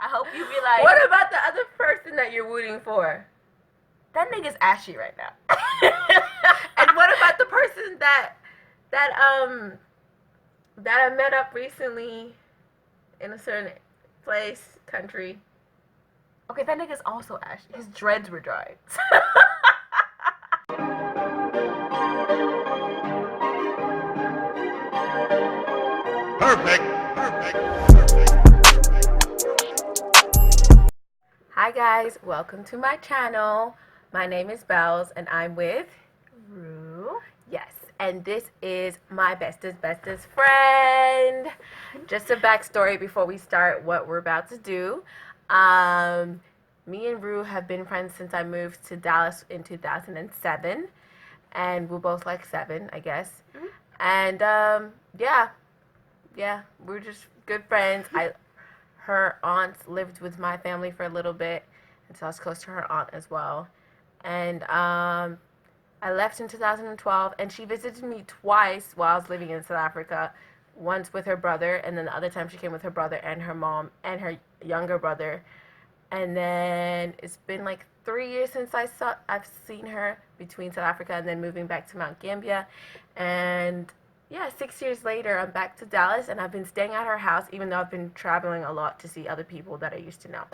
I hope you be like. What about the other person that you're rooting for? That nigga's ashy right now. And what about the person that I met up recently in a certain place, country? Okay, that nigga's also ashy. His dreads were dry. Perfect. Hi guys, welcome to my channel. My name is Bells and I'm with Rue. Yes, and this is my bestest friend. Just a backstory before we start what we're about to do. Me and Rue have been friends since I moved to Dallas in 2007, and we're both like 7, I guess. Mm-hmm. And yeah, we're just good friends. Her aunt lived with my family for a little bit, and so I was close to her aunt as well. And I left in 2012, and she visited me twice while I was living in South Africa. Once with her brother, and then the other time she came with her brother and her mom and her younger brother. And then it's been like 3 years since I've seen her between South Africa and then moving back to Mount Gambier. And yeah, 6 years later, I'm back to Dallas, and I've been staying at her house, even though I've been traveling a lot to see other people that I used to know.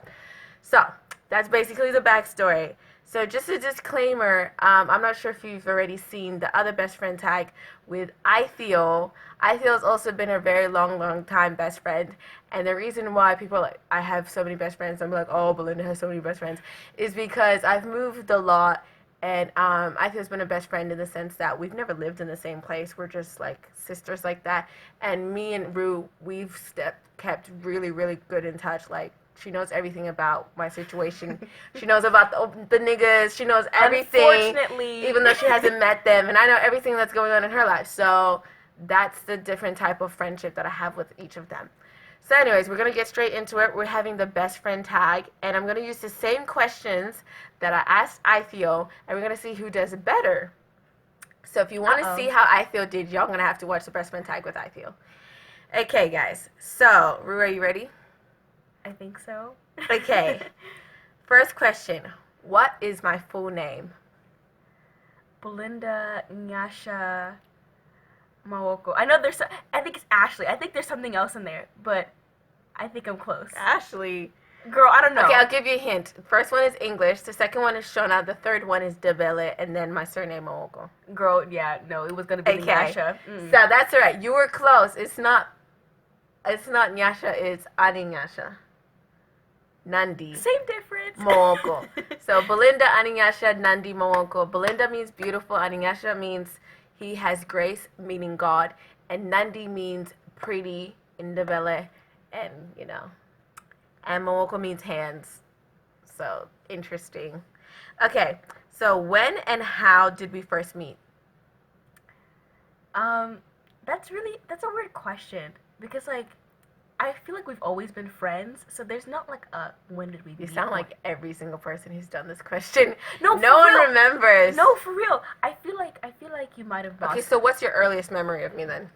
So that's basically the backstory. So just a disclaimer, I'm not sure if you've already seen the other best friend tag with Itheo. Itheo's also been a very long time best friend. And the reason why people are like, I have so many best friends, I'm like, oh, Belinda has so many best friends, is because I've moved a lot. And Itheo's been a best friend in the sense that we've never lived in the same place. We're just like sisters like that. And me and Rue, we've kept really good in touch. Like, she knows everything about my situation. She knows about the niggas. She knows everything. Unfortunately. Even though she hasn't met them. And I know everything that's going on in her life. So that's the different type of friendship that I have with each of them. So anyways, we're going to get straight into it. We're having the best friend tag. And I'm going to use the same questions that I asked Itheo. And we're going to see who does it better. So if you want to see how Itheo did, y'all going to have to watch the best friend tag with Itheo. Okay, guys. So, Rue, are you ready? I think so. Okay. First question. What is my full name? Belinda Nyasha Mawoko. I know I think it's Ashley. I think there's something else in there, but I think I'm close. Ashley. Girl, I don't know. Okay, I'll give you a hint. The first one is English. The second one is Shona. The third one is Debele. And then my surname, Mawoko. Girl, yeah, no, it was going to be Nyasha. So that's all right. You were close. It's not Nyasha. It's Ani Nyasha. Nandi. Same difference. Mawoko. So Belinda, Aninyasha, Nandi, Mawoko. Belinda means beautiful. Aninyasha means he has grace, meaning God. And Nandi means pretty, Indabele, and, you know. And Mawoko means hands. So, interesting. Okay, so when and how did we first meet? That's a weird question. Because, like, I feel like we've always been friends, so there's not like a when did we meet? You sound like every single person who's done this question. No one remembers. No, for real. I feel like you might have lost. Okay, so what's your earliest memory of me then?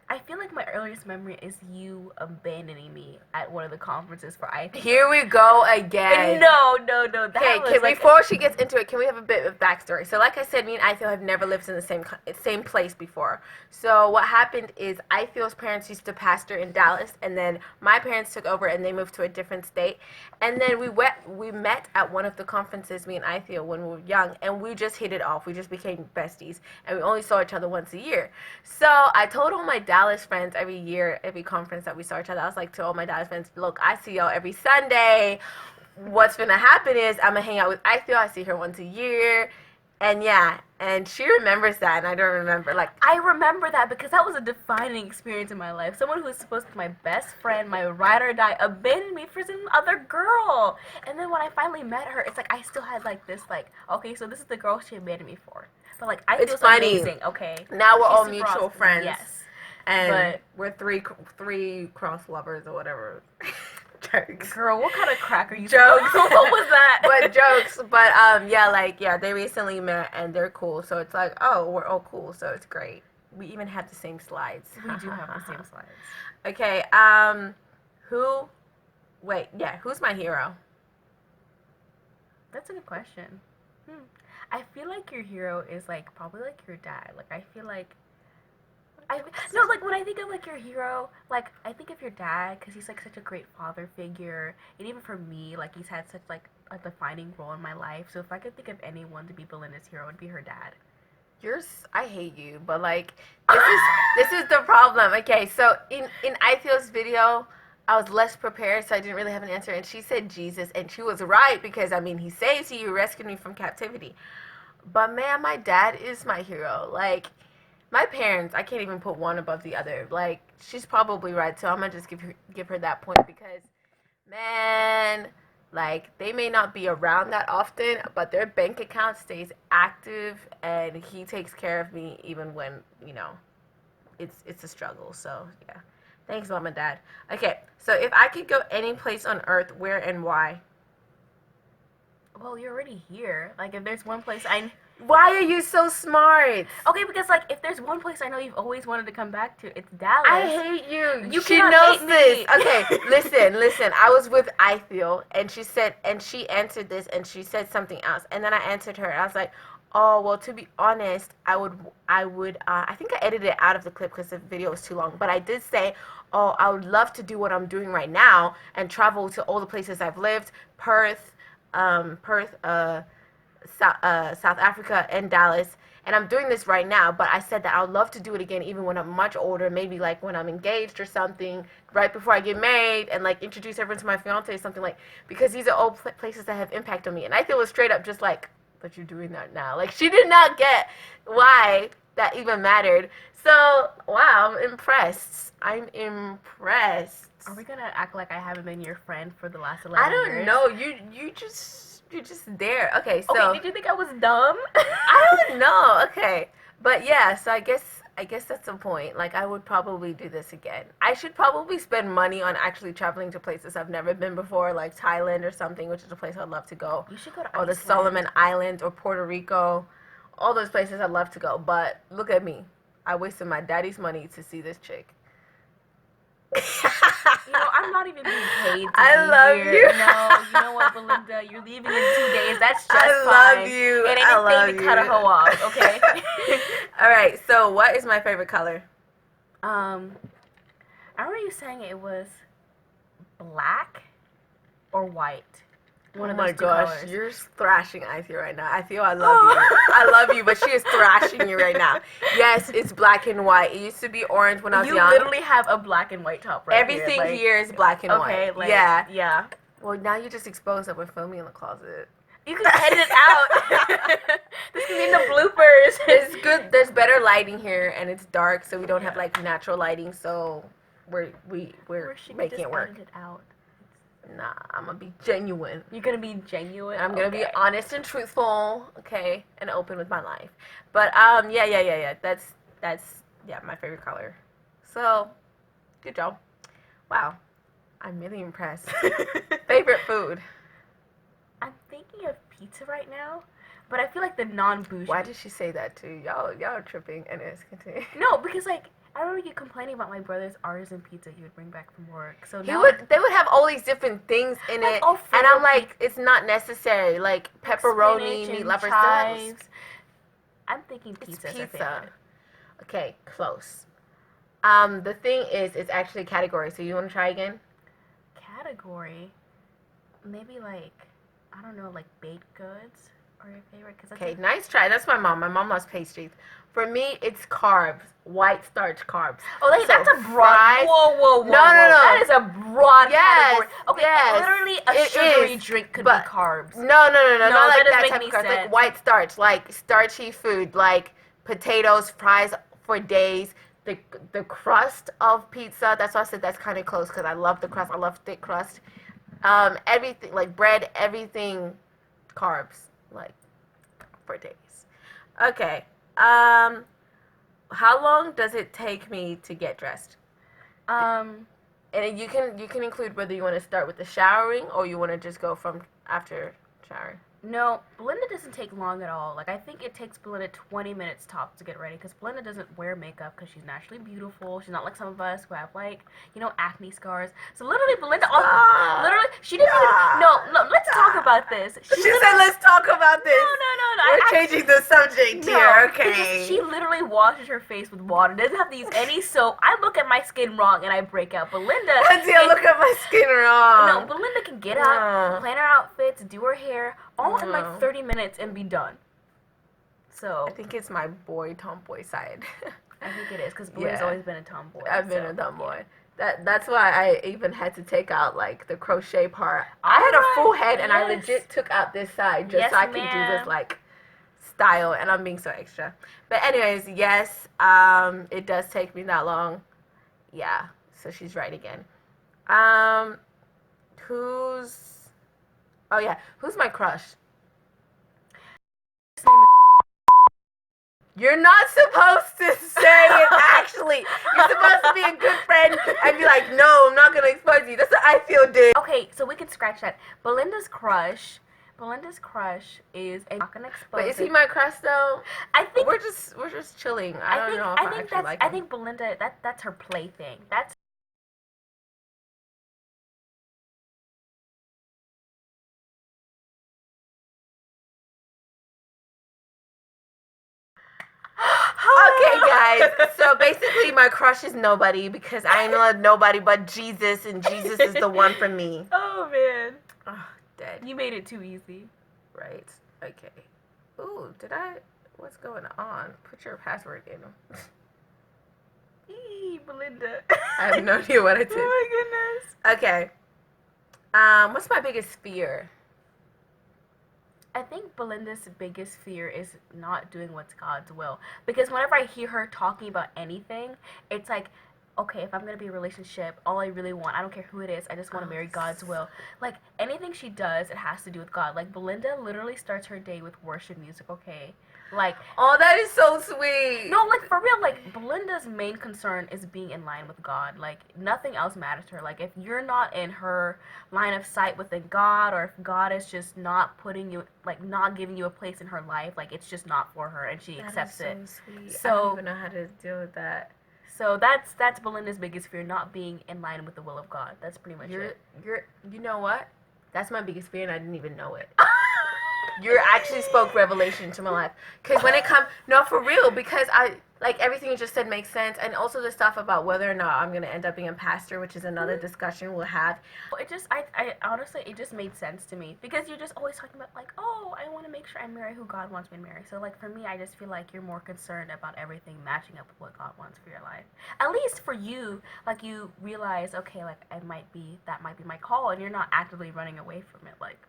I feel like my earliest memory is you abandoning me at one of the conferences for IT. Here we go again. No. Okay, before she gets into it, can we have a bit of backstory? So like I said, me and Itheo have never lived in the same place before. So what happened is Itheo's parents used to pastor in Dallas, and then my parents took over and they moved to a different state. And then we met at one of the conferences, me and Itheo, when we were young, and we just hit it off. We just became besties, and we only saw each other once a year. So I told all my Dallas friends every year, every conference that we saw each other, I was like to all my Dallas friends, look, I see y'all every Sunday. What's gonna happen is I'm gonna hang out with Itheo. I see her once a year. And yeah, and she remembers that, and I don't remember. Like, I remember that because that was a defining experience in my life. Someone who was supposed to be my best friend, my ride or die, abandoned me for some other girl. And then when I finally met her, it's like I still had like this, like, okay, so this is the girl she abandoned me for. But like, I feel amazing. Okay, now we're all mutual friends. Yes, and we're three cross lovers or whatever. Jokes. Girl, what kind of crack are you? Jokes. What was that? But jokes. But they recently met and they're cool. So it's like, oh, we're all cool. So it's great. We even have the same slides. We do have the same slides. Okay. Who Wait, yeah, who's my hero? That's a good question. I feel like your hero is like probably like your dad. Like I feel like no, like when I think of like your hero, like I think of your dad because he's like such a great father figure, and even for me, like he's had such like a defining role in my life. So if I could think of anyone to be Belinda's hero, it would be her dad. I hate you, but like this is the problem. Okay, so in Ithiel's video, I was less prepared, so I didn't really have an answer. And she said Jesus, and she was right because I mean he saves you, rescued me from captivity. But man, my dad is my hero. Like my parents, I can't even put one above the other. Like she's probably right, so I'm gonna just give her that point because man, like they may not be around that often, but their bank account stays active, and he takes care of me even when it's a struggle. So yeah, thanks, mom and dad. Okay, so if I could go any place on earth, where and why? Well, you're already here. Like if there's one place Why are you so smart? okay, because like if there's one place I know you've always wanted to come back to, it's Dallas. I hate you. You she cannot knows hate this. me. Okay, listen. I was with Ithiel, and she answered this, and she said something else, and then I answered her, and I was like, oh well. To be honest, I would. I think I edited it out of the clip because the video was too long, but I did say, oh, I would love to do what I'm doing right now and travel to all the places I've lived, Perth, South Africa, and Dallas. And I'm doing this right now, but I said that I would love to do it again even when I'm much older, maybe like when I'm engaged or something, right before I get married, and like introduce everyone to my fiance or something, like, because these are all places that have impact on me. And I feel it was straight up just like, but you're doing that now. Like she did not get why that even mattered. So wow, I'm impressed. I'm impressed. Are we gonna act like I haven't been your friend for the last 11 I years? don't know. You're just there. Okay, so Okay, did you think I was dumb? I don't know. Okay, but yeah. So I guess that's the point. Like I would probably do this again. I should probably spend money on actually traveling to places I've never been before, like Thailand or something, which is a place I'd love to go. You should go to Or the Iceland. Solomon Islands or Puerto Rico. All those places I'd love to go. But look at me. I wasted my daddy's money to see this chick. You know, I'm not even being paid to I be love here. you. No, you know what, Belinda? You're leaving in 2 days. That's just I fine. love you. It ain't I a love thing to cut a you. hoe off, okay? All right. So, what is my favorite color? I remember you saying it was black or white. One Oh of my those two gosh, colors. you're thrashing Ivy right now. I feel I love you. I love you, but she is thrashing you right now. Yes, it's black and white. It used to be orange when I was You young. literally have a black and white top right Everything here. Like, here is black and okay, white. like, Yeah. yeah. Well, now you just exposed that we're filming in the closet. You can edit it out. This can be in the bloopers. It's good. There's better lighting here, and it's dark, so we don't have Yeah. like natural lighting. So we're Or should we making just it work. edit it out? Nah, I'm gonna be genuine. You're gonna be genuine. I'm gonna be Okay. honest and truthful, okay, and open with my life. But yeah. That's my favorite color. So, good job. Wow, I'm really impressed. Favorite food? I'm thinking of pizza right now, but I feel like the non-bougie. Why did she say that too? Y'all are tripping. Anyways, continue. No, because like I remember you complaining about my brother's artisan pizza he would bring back from work. So They now would have all these different things in Like it, Alfredo and I'm like, it's not necessary. Like pepperoni, spinach and meat, lovers. chives. I'm thinking It's pizza. pizza. Okay, close. The thing is, it's actually a category. So you want to try again? Category, maybe like I don't know, like baked goods are your favorite? Cause that's Okay, nice try. That's my mom. My mom loves pastries. For me, it's carbs, white starch carbs. Oh, that's So a broad. fries- Whoa. No. That is a broad Yes, category. Okay, yes, literally a it sugary is, drink could but- be carbs. No, No, not like that doesn't that make type any of carbs. sense. Like white starch, like starchy food, like potatoes, fries for days. The crust of pizza. That's why I said that's kind of close because I love the crust. I love thick crust. Everything like bread, everything, carbs, like for days. Okay. How long does it take me to get dressed? And you can include whether you want to start with the showering or you want to just go from after showering. No, Belinda doesn't take long at all. Like, I think it takes Belinda 20 minutes tops to get ready because Belinda doesn't wear makeup because she's naturally beautiful. She's not like some of us who have, like, acne scars. So, literally, Belinda, literally, she didn't even, no, let's talk about this. She said, let's talk about this. No. We're changing the subject here, okay? Because she literally washes her face with water. Doesn't have to use any soap. I look at my skin wrong and I break out. Belinda. I look at my skin wrong. No, Belinda can get up, plan her outfits, do her hair, all in like 30 minutes and be done. So I think it's my tomboy side. I think it is because Belinda's always been a tomboy. I've been a tomboy. That's why I even had to take out like the crochet part. I had a full head and I legit took out this side just so I could do this like style, and I'm being so extra. But anyways, yes, it does take me that long. Yeah, so she's right again. Who's my crush? You're not supposed to say it, actually. You're supposed to be a good friend and be like, no, I'm not going to expose you. That's what I feel, dude. Okay, so we can scratch that. Belinda's crush is, I'm not going to expose But is he my crush, though? I think we're just chilling. I don't know if I actually like him. I think Belinda, that's her plaything. That's Okay, guys. So basically, my crush is nobody because I know nobody but Jesus, and Jesus is the one for me. Oh man. Oh, dead. You made it too easy. Right. Okay. Ooh, what's going on? Put your password in. Belinda. I have no idea what I did. Oh my goodness. Okay. What's my biggest fear? I think Belinda's biggest fear is not doing what's God's will. Because whenever I hear her talking about anything, it's like, okay, if I'm going to be in a relationship, all I really want, I don't care who it is, I just want to marry God's will. Like, anything she does, it has to do with God. Like, Belinda literally starts her day with worship music, okay? Like, oh, that is so sweet. No, like, for real, like, Belinda's main concern is being in line with God. Like, nothing else matters to her. Like, if you're not in her line of sight within God, or if God is just not putting you, like, not giving you a place in her life, like, it's just not for her, and she accepts it. Sweet. So, I don't even know how to deal with that. So that's Belinda's biggest fear, not being in line with the will of God. That's pretty much it. You know what? That's my biggest fear, and I didn't even know it. You actually spoke revelation to my life. Because when it comes, no, for real, because everything you just said makes sense. And also the stuff about whether or not I'm going to end up being a pastor, which is another discussion we'll have. I honestly, it just made sense to me. Because you're just always talking about, like, oh, I want to make sure I marry who God wants me to marry. So, like, for me, I just feel like you're more concerned about everything matching up with what God wants for your life. At least for you, like, you realize, okay, like, that might be my call, and you're not actively running away from it, like,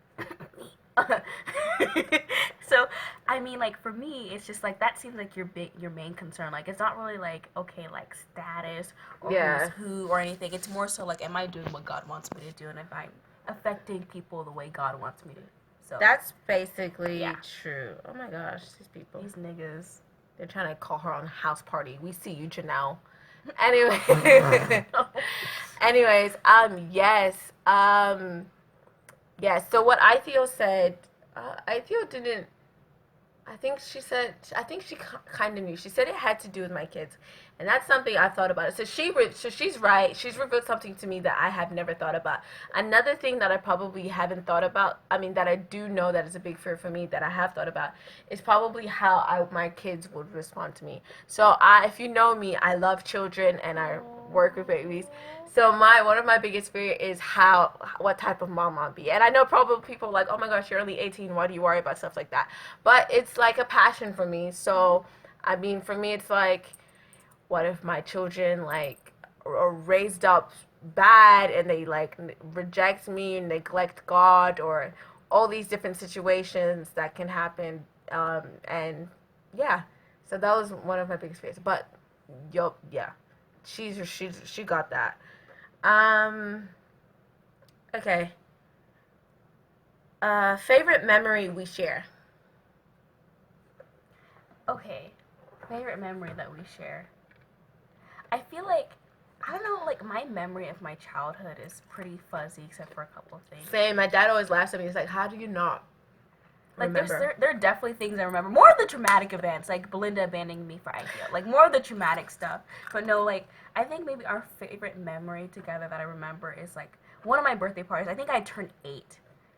so I mean, like, for me, it's just like that seems like your main concern. Like, it's not really like, okay, like status or who's who or anything. It's more so like, am I doing what God wants me to do, and if I'm affecting people the way God wants me to. So that's basically true. Oh my gosh, these niggas, they're trying to call her on a house party. We see you, Janelle. Anyway, yes. Yes, so what Ithio said, Ithio didn't, I think she kind of knew. She said it had to do with my kids, and that's something I thought about. So she's right. She's revealed something to me that I have never thought about. Another thing that I probably haven't thought about, that I do know that is a big fear for me that I have thought about, is probably how my kids would respond to me. So if you know me, I love children and I work with babies. So one of my biggest fear is what type of mom I'll be. And I know probably people are like, oh my gosh, you're only 18, why do you worry about stuff like that? But it's like a passion for me. So, for me, it's like, what if my children, like, are raised up bad and they, like, reject me and neglect God, or all these different situations that can happen. And, yeah. So that was one of my biggest fears. But, yeah. She got that. Okay. Favorite memory we share. Okay. Favorite memory that we share. I feel like, I don't know, like, my memory of my childhood is pretty fuzzy except for a couple of things. Same. My dad always laughs at me. He's like, how do you not? Like remember. there are definitely things I remember. More of the traumatic events, like Belinda abandoning me for Ikea. Like more of the traumatic stuff. But no, like I think maybe our favorite memory together that I remember is like one of my birthday parties. I think I turned 8,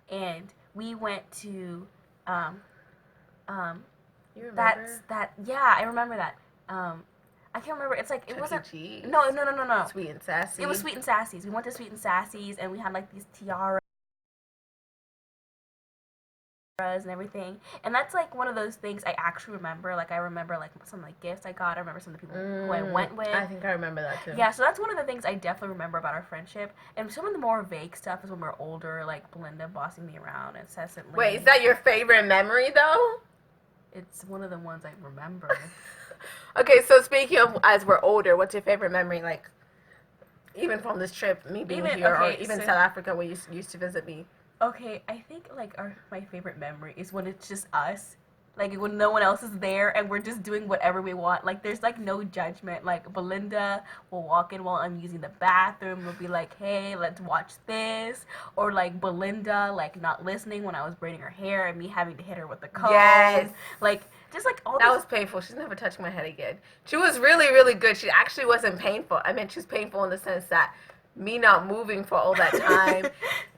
and we went to um um You that's remember? that yeah I remember that. I can't remember. It's like it Chuck E. wasn't. Cheese. No. Sweet and Sassy. It was Sweet and Sassy's. We went to Sweet and Sassy's, and we had like these tiaras and everything. And that's like one of those things I actually remember. Like I remember like some like gifts I got. I remember some of the people who I went with. I think I remember that too. Yeah, so that's one of the things I definitely remember about our friendship. And some of the more vague stuff is when we're older, like Belinda bossing me around incessantly. Wait, is that your favorite memory though? It's one of the ones I remember. Okay, so speaking of as we're older, what's your favorite memory? Like, even from this trip, me being Even- here, or okay, even so- South Africa where you used to visit me. Okay, I think like my favorite memory is when it's just us. Like when no one else is there and we're just doing whatever we want. Like there's like no judgment. Like Belinda will walk in while I'm using the bathroom. Will be like, "Hey, let's watch this." Or like Belinda like not listening when I was braiding her hair and me having to hit her with the comb. Yes. Like just like all That this. was painful. She's never touched my head again. She was really, really good. She actually wasn't painful. I mean, she's painful in the sense that me not moving for all that time.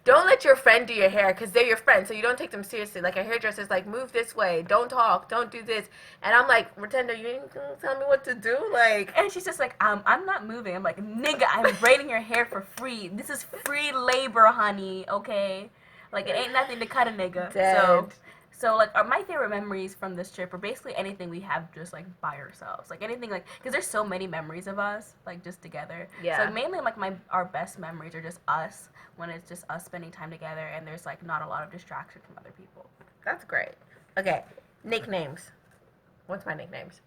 Don't let your friend do your hair because they're your friend, so you don't take them seriously. Like a hairdresser's like, move this way, don't talk, don't do this, and I'm like, Pretender, you ain't gonna tell me what to do, like. And she's just like, I'm not moving. I'm like, nigga, I'm braiding your hair for free. This is free labor, honey. Okay, like it ain't nothing to cut a nigga. Dead. So like my favorite memories from this trip are basically anything we have just like by ourselves, like anything like because there's so many memories of us like just together. Yeah. So mainly like our best memories are just us when it's just us spending time together and there's like not a lot of distraction from other people. That's great. Okay, nicknames. What's my nicknames?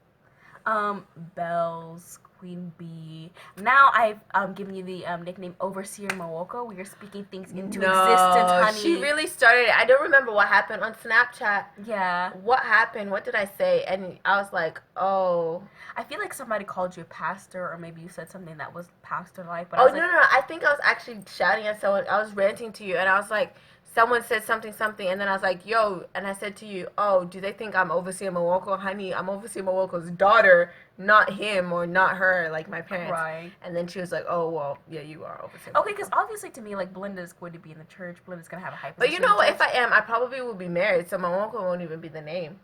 Bells, Queen Bee. Now I've given you the nickname Overseer Mawoko, where you're speaking things into existence, honey. She really started it. I don't remember what happened on Snapchat. Yeah. What happened? What did I say? And I was like, oh. I feel like somebody called you a pastor, or maybe you said something that was pastor-like. But Oh, I was no, like, no. I think I was actually shouting at someone. I was ranting to you, and I was like, someone said something, and then I was like, yo, and I said to you, oh, do they think I'm Overseer Mawoko? Honey, I'm Overseer Mawoko's daughter, not him or not her, like my parents. Right. And then she was like, oh, well, yeah, you are Overseer Okay, Mawoko. because obviously to me, like, Belinda's going to be in the church. Belinda's going to have a high But position you know in what? the If I church. am, I probably will be married, so Mawoko won't even be the name.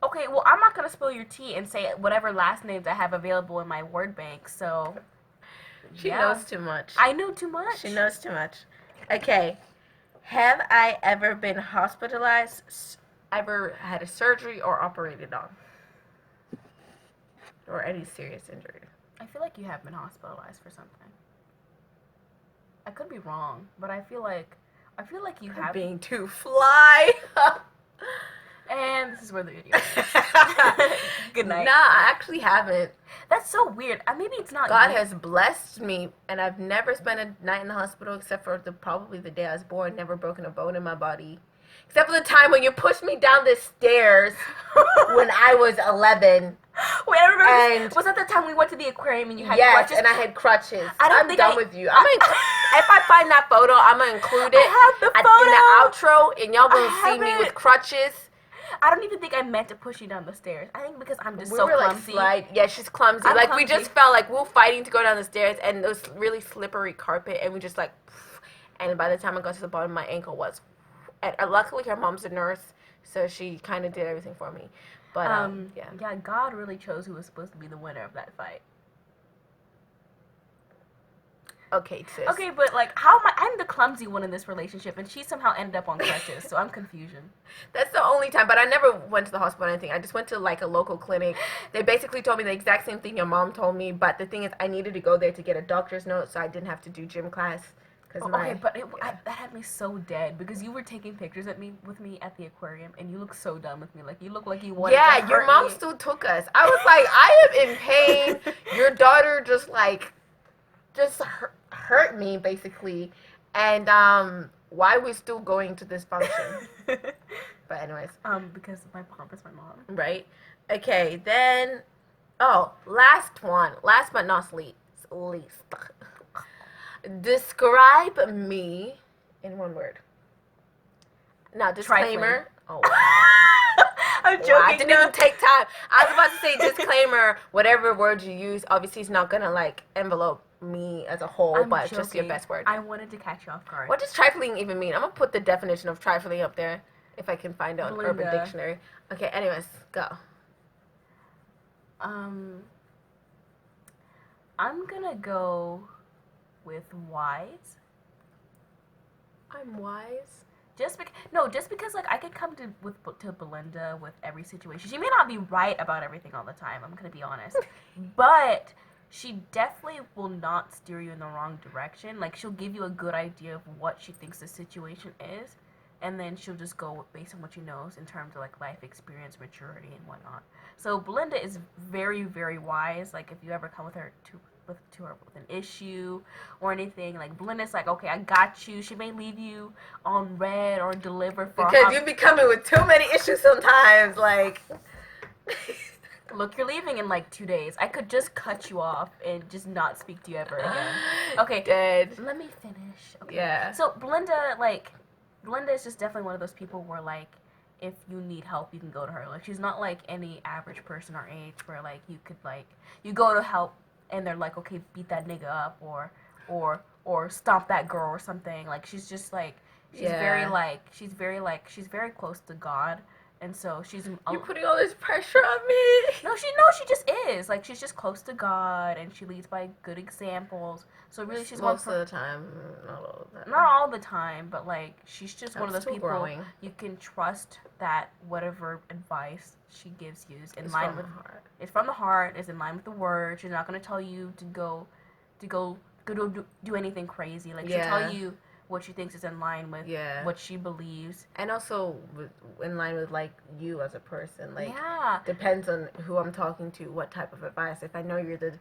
Okay, well, I'm not going to spill your tea and say whatever last names I have available in my word bank, so... She yeah. knows too much. I know too much. She knows too much. Okay. Have I ever been hospitalized, ever had a surgery or operated on? Or any serious injury? I feel like you have been hospitalized for something. I could be wrong, but I feel like you have. Being too fly. And this is where the video ends. Good night. Nah, I actually haven't. That's so weird. Maybe it's not. God you. has blessed me, and I've never spent a night in the hospital except for probably the day I was born. Never broken a bone in my body, except for the time when you pushed me down the stairs when I was 11. Wait, I remember. And was that the time we went to the aquarium and you had yes, crutches? and I had crutches. I'm done with you. If I find that photo, I'm gonna include it I have the in the photo. outro, and y'all gonna see have me it. with crutches. I don't even think I meant to push you down the stairs. I think because I'm just We so were clumsy. Yeah, she's clumsy. I'm We clumsy. just felt like we were fighting to go down the stairs, and it was really slippery carpet, and we just and by the time I got to the bottom, my ankle was. And luckily, her mom's a nurse, so she kind of did everything for me. But yeah, God really chose who was supposed to be the winner of that fight. Okay, sis. Okay, but like, how am I? I'm the clumsy one in this relationship, and she somehow ended up on crutches, so I'm confusion. That's the only time, but I never went to the hospital or anything. I just went to a local clinic. They basically told me the exact same thing your mom told me, but the thing is, I needed to go there to get a doctor's note, so I didn't have to do gym class. Okay, but that had me so dead because you were taking pictures with me at the aquarium, and you look so done with me. Like you look like you wanted. Yeah, to your hurt mom me. still took us. I was like, I am in pain. Your daughter just hurt me basically, and why we still going to this function? But anyways, because my mom is my mom. right? Okay, then last but not least. Describe me in one word. Now, disclaimer. Oh, I'm wow. joking. I didn't even take time. I was about to say disclaimer. Whatever words you use, obviously, it's not gonna like envelope me as a whole, I'm but joking. just your best word. I wanted to catch you off guard. What does trifling even mean? I'm gonna put the definition of trifling up there if I can find it on Urban Belinda. Dictionary. Okay. Anyways, go. I'm gonna go with wise. I'm wise. Just because like I could come to Belinda with every situation. She may not be right about everything all the time. I'm gonna be honest, but she definitely will not steer you in the wrong direction. Like she'll give you a good idea of what she thinks the situation is, and then she'll just go based on what she knows in terms of like life experience, maturity, and whatnot. So Belinda is very, very wise. Like if you ever come with her to her with an issue or anything, like Belinda's like, okay, I got you. She may leave you on red or deliver for Because you be coming with too many issues sometimes. Like, look, you're leaving in like 2 days. I could just cut you off and just not speak to you ever again. Okay, dead. let me finish. Okay. Yeah. So Belinda is just definitely one of those people where like if you need help you can go to her. Like she's not like any average person our age where like you could like you go to help and they're like, okay, beat that nigga up or stomp that girl or something. Like she's just like she's very close to God. And so she's You're putting all this pressure on me. No, she just is. Like she's just close to God and she leads by good examples. So really she's most of the time, not all the time. Not all the time, but like she's just one of those still people growing. you can trust that whatever advice she gives you is in It's line from with the heart. It's from the heart, is in line with the word. She's not gonna tell you to go do anything crazy. Like she'll tell you what she thinks is in line with what she believes. And also in line with like you as a person. Like Yeah. depends on who I'm talking to, what type of advice. If I know you're the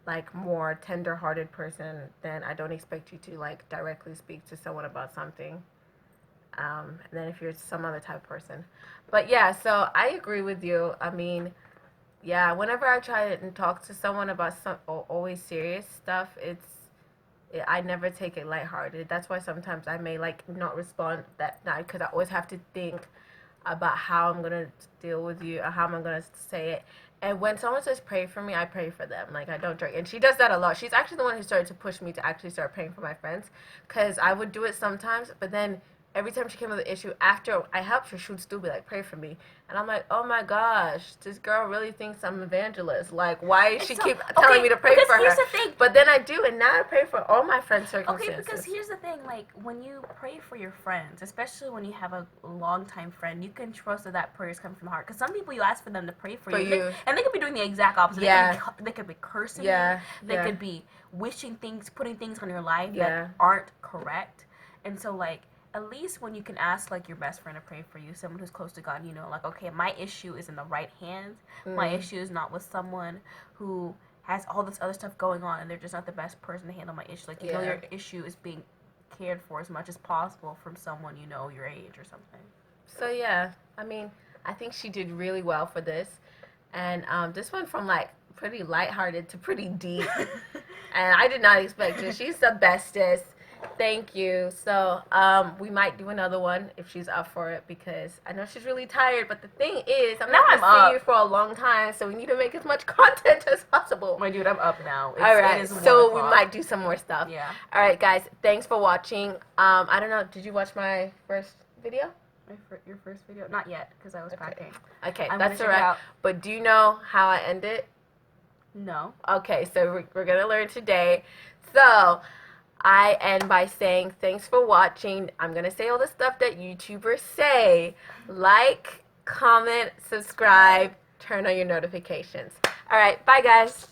like more tender-hearted person, then I don't expect you to like directly speak to someone about something. And then if you're some other type of person. But yeah, so I agree with you. I mean, yeah, whenever I try to talk to someone about some always serious stuff, I never take it lighthearted. That's why sometimes I may like not respond that night because I always have to think about how I'm gonna deal with you or how I'm gonna say it. And when someone says pray for me, I pray for them. Like I don't drink, and she does that a lot. She's actually the one who started to push me to actually start praying for my friends, because I would do it sometimes, but then every time she came with an issue, after I helped her, she would still be like, pray for me. And I'm like, oh my gosh, this girl really thinks I'm an evangelist. Like, why is she keep telling me to pray for her? Here's the thing. But then I do, and now I pray for all my friends' circumstances. Okay, because here's the thing, like, when you pray for your friends, especially when you have a long-time friend, you can trust that that prayer is coming from the heart. Because some people, you ask for them to pray for you. And they could be doing the exact opposite. Yeah. They could be cursing you. They could be wishing things, putting things on your life that aren't correct. And so, like, at least when you can ask like your best friend to pray for you, someone who's close to God, you know, like, okay, my issue is in the right hands. My issue is not with someone who has all this other stuff going on and they're just not the best person to handle my issue. Like, you know, your issue is being cared for as much as possible from someone you know your age or something. So yeah, I mean, I think she did really well for this, and this went from like pretty lighthearted to pretty deep, and I did not expect it. She's the bestest. Thank you. So we might do another one if she's up for it, because I know she's really tired. But the thing is, I'm not going to see you for a long time, so we need to make as much content as possible. My dude, I'm up now. All right, so we might do some more stuff. Yeah. All right, guys, thanks for watching. I don't know, did you watch my first video? Your first video? Not yet, because I was packing. Okay, that's all right. But do you know how I end it? No. Okay, so we're going to learn today. So I end by saying thanks for watching. I'm going to say all the stuff that YouTubers say. Like, comment, subscribe, turn on your notifications. All right, bye guys.